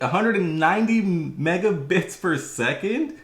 190 megabits per second?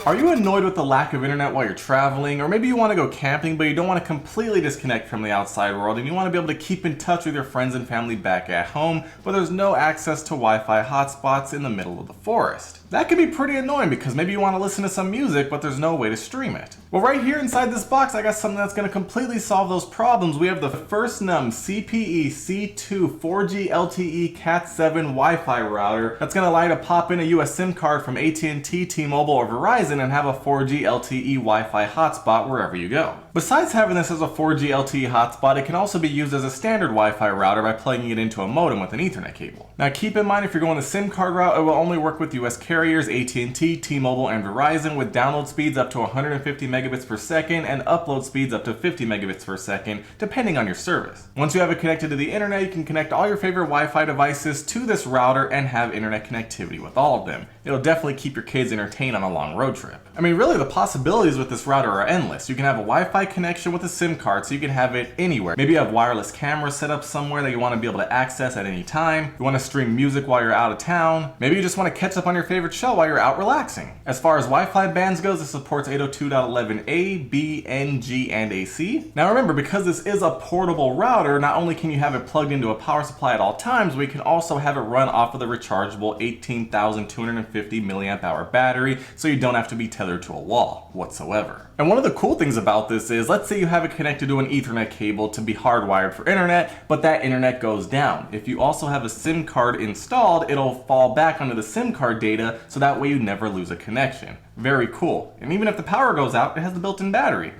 Are you annoyed with the lack of internet while you're traveling? Or maybe you want to go camping, but you don't want to completely disconnect from the outside world and you want to be able to keep in touch with your friends and family back at home, but there's no access to Wi-Fi hotspots in the middle of the forest. That can be pretty annoying because maybe you want to listen to some music, but there's no way to stream it. Well, right here inside this box, I got something that's going to completely solve those problems. We have the Firstnum CPE C2 4G LTE Cat7 Wi-Fi router that's going to allow you to pop in a US SIM card from AT&T, T-Mobile, or Verizon and have a 4G LTE Wi-Fi hotspot wherever you go. Besides having this as a 4G LTE hotspot, it can also be used as a standard Wi-Fi router by plugging it into a modem with an Ethernet cable. Now keep in mind, if you're going the SIM card route, it will only work with US carriers AT&T, T-Mobile, and Verizon with download speeds up to 150 megabits per second and upload speeds up to 50 megabits per second, depending on your service. Once you have it connected to the internet, you can connect all your favorite Wi-Fi devices to this router and have internet connectivity with all of them. It'll definitely keep your kids entertained on a long road trip. I mean, really, the possibilities with this router are endless. You can have a Wi-Fi connection with a SIM card, so you can have it anywhere. Maybe you have wireless cameras set up somewhere that you want to be able to access at any time. You want to stream music while you're out of town. Maybe you just want to catch up on your favorite show while you're out relaxing. As far as Wi-Fi bands goes, it supports 802.11a, B, N, G, and AC. Now remember, because this is a portable router, not only can you have it plugged into a power supply at all times, we can also have it run off of the rechargeable 18,250 milliamp hour battery, so you don't have to be tethered to a wall whatsoever. And one of the cool things about this is, let's say you have it connected to an Ethernet cable to be hardwired for internet, but that internet goes down. If you also have a SIM card installed, it'll fall back onto the SIM card data, so that way you never lose a connection. Very cool. And even if the power goes out, it has the built-in battery.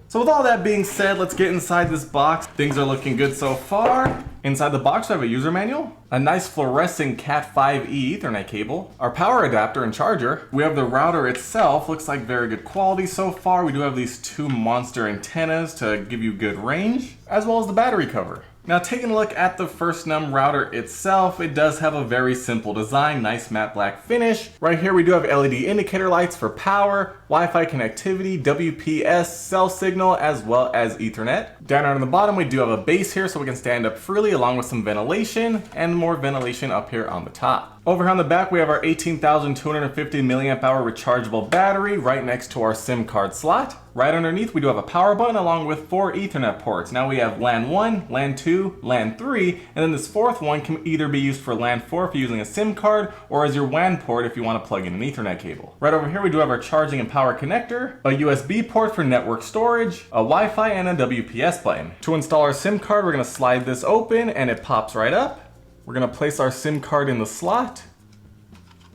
So with all that being said, let's get inside this box. Things are looking good so far. Inside the box, we have a user manual, a nice fluorescent Cat5e Ethernet cable, our power adapter and charger. We have the router itself, looks like very good quality so far. We do have these two monster antennas to give you good range, as well as the battery cover. Now taking a look at the Firstnum router itself, it does have a very simple design, nice matte black finish. Right here we do have LED indicator lights for power, Wi-Fi connectivity, WPS, cell signal, as well as Ethernet. Down on the bottom we do have a base here so we can stand up freely, along with some ventilation and more ventilation up here on the top. Over here on the back we have our 18,250 milliamp hour rechargeable battery right next to our SIM card slot. Right underneath we do have a power button along with 4 Ethernet ports. Now we have LAN 1, LAN 2, LAN 3, and then this fourth one can either be used for LAN 4 if you're using a SIM card, or as your WAN port if you want to plug in an Ethernet cable. Right over here we do have our charging and power connector, a USB port for network storage, a Wi-Fi, and a WPS button. To install our SIM card, we're going to slide this open and it pops right up. We're going to place our SIM card in the slot,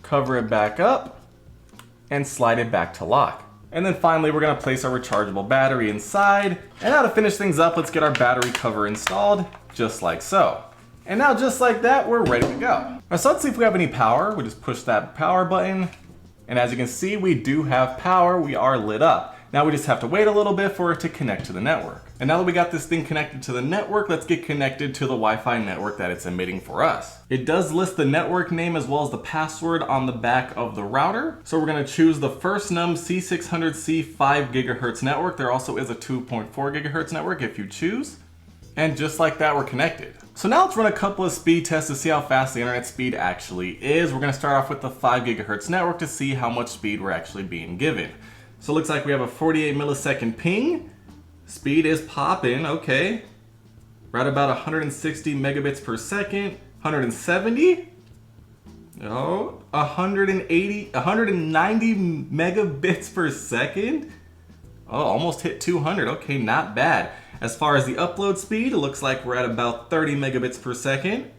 cover it back up, and slide it back to lock. And then finally, we're going to place our rechargeable battery inside. And now to finish things up, let's get our battery cover installed, just like so. And now just like that, we're ready to go. Now, so let's see if we have any power. We just push that power button. And as you can see, we do have power. We are lit up. Now we just have to wait a little bit for it to connect to the network. And now that we got this thing connected to the network, let's get connected to the Wi-Fi network that it's emitting for us. It does list the network name as well as the password on the back of the router. So we're going to choose the Firstnum C600C 5 gigahertz network. There also is a 2.4 gigahertz network if you choose. And just like that, we're connected. So now let's run a couple of speed tests to see how fast the internet speed actually is. We're going to start off with the 5 gigahertz network to see how much speed we're actually being given. So it looks like we have a 48 millisecond ping. Speed is popping, okay. Right about 160 megabits per second. 170? Oh, 190 megabits per second? Oh, almost hit 200, okay, not bad. As far as the upload speed, it looks like we're at about 30 megabits per second.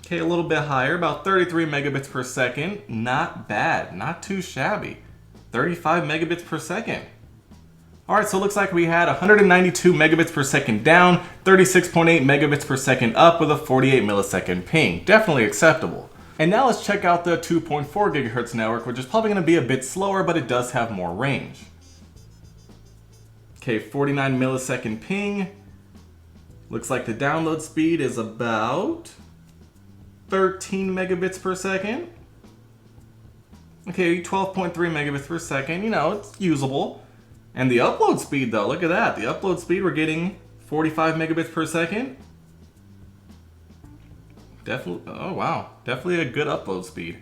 Okay, a little bit higher, about 33 megabits per second. Not bad, not too shabby. 35 megabits per second. All right, so it looks like we had 192 megabits per second down, 36.8 megabits per second up with a 48 millisecond ping. Definitely acceptable. And now let's check out the 2.4 gigahertz network, which is probably going to be a bit slower, but it does have more range. Okay, 49 millisecond ping. Looks like the download speed is about 13 megabits per second. Okay, 12.3 megabits per second, you know, it's usable. And the upload speed though, look at that. The upload speed, we're getting 45 megabits per second. Definitely, oh wow, definitely a good upload speed.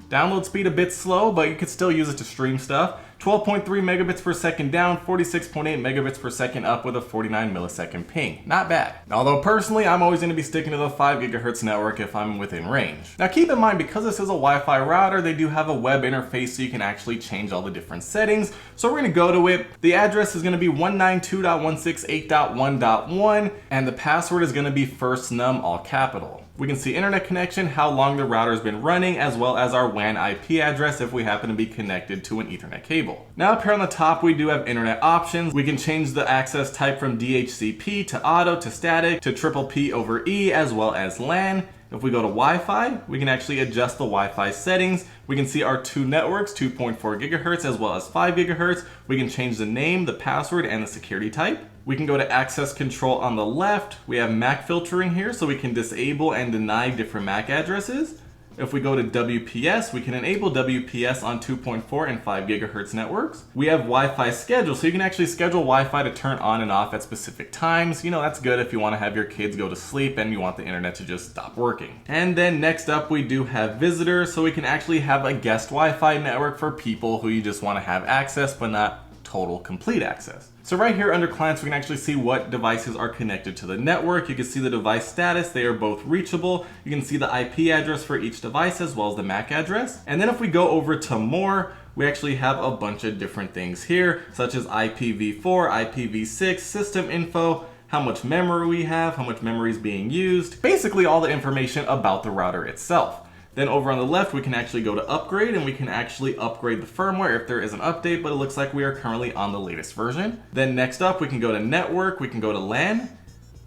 Download speed a bit slow, but you could still use it to stream stuff. 12.3 megabits per second down, 46.8 megabits per second up with a 49 millisecond ping. Not bad. Although personally, I'm always going to be sticking to the 5 gigahertz network if I'm within range. Now keep in mind, because this is a Wi-Fi router, they do have a web interface so you can actually change all the different settings. So we're going to go to it. The address is going to be 192.168.1.1 and the password is going to be Firstnum, all capital. We can see internet connection, how long the router's been running, as well as our WAN IP address if we happen to be connected to an Ethernet cable. Now up here on the top, we do have internet options. We can change the access type from DHCP to auto to static to triple P over E, as well as LAN. If we go to Wi-Fi, we can actually adjust the Wi-Fi settings. We can see our two networks, 2.4 gigahertz as well as 5 gigahertz. We can change the name, the password, and the security type. We can go to access control on the left. We have MAC filtering here, so we can disable and deny different MAC addresses. If we go to WPS, we can enable WPS on 2.4 and 5 gigahertz networks. We have Wi-Fi schedule, so you can actually schedule Wi-Fi to turn on and off at specific times. You know, that's good if you want to have your kids go to sleep and you want the internet to just stop working. And then next up, we do have visitors, so we can actually have a guest Wi-Fi network for people who you just want to have access, but not total complete access. So right here under clients, we can actually see what devices are connected to the network. You can see the device status. They are both reachable. You can see the IP address for each device as well as the MAC address. And then if we go over to more, we actually have a bunch of different things here, such as IPv4, IPv6, system info, how much memory we have, how much memory is being used, basically all the information about the router itself. Then over on the left, we can actually go to upgrade and we can actually upgrade the firmware if there is an update, but it looks like we are currently on the latest version. Then next up, we can go to network, we can go to LAN.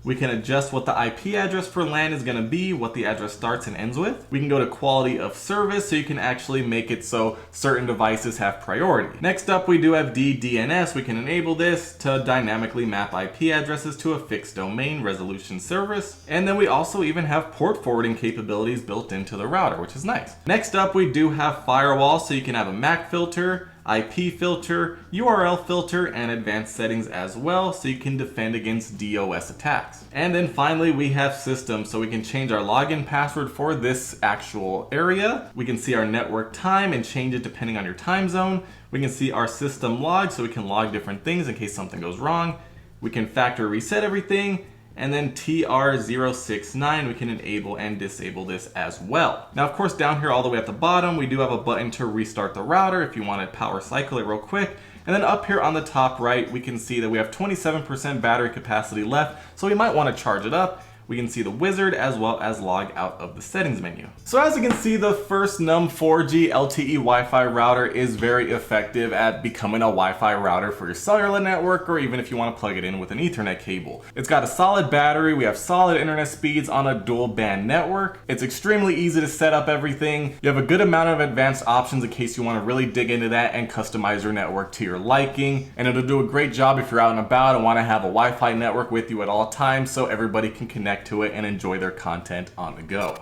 We can adjust what the IP address for LAN is going to be, what the address starts and ends with. We can go to quality of service, so you can actually make it so certain devices have priority. Next up, we do have DDNS. We can enable this to dynamically map IP addresses to a fixed domain resolution service. And then we also even have port forwarding capabilities built into the router, which is nice. Next up, we do have firewall, so you can have a MAC filter, IP filter, URL filter, and advanced settings as well, so you can defend against DOS attacks. And then finally, we have systems, so we can change our login password for this actual area. We can see our network time and change it depending on your time zone. We can see our system log, so we can log different things in case something goes wrong. We can factory reset everything. And then TR069, we can enable and disable this as well. Now, of course, down here all the way at the bottom, we do have a button to restart the router if you want to power cycle it real quick. And then up here on the top right, we can see that we have 27% battery capacity left, so we might want to charge it up. We can see the wizard as well as log out of the settings menu. So as you can see, the Firstnum 4G LTE Wi-Fi router is very effective at becoming a Wi-Fi router for your cellular network, or even if you want to plug it in with an Ethernet cable. It's got a solid battery, we have solid internet speeds on a dual band network. It's extremely easy to set up everything. You have a good amount of advanced options in case you want to really dig into that and customize your network to your liking. And it'll do a great job if you're out and about and want to have a Wi-Fi network with you at all times so everybody can connect to it and enjoy their content on the go.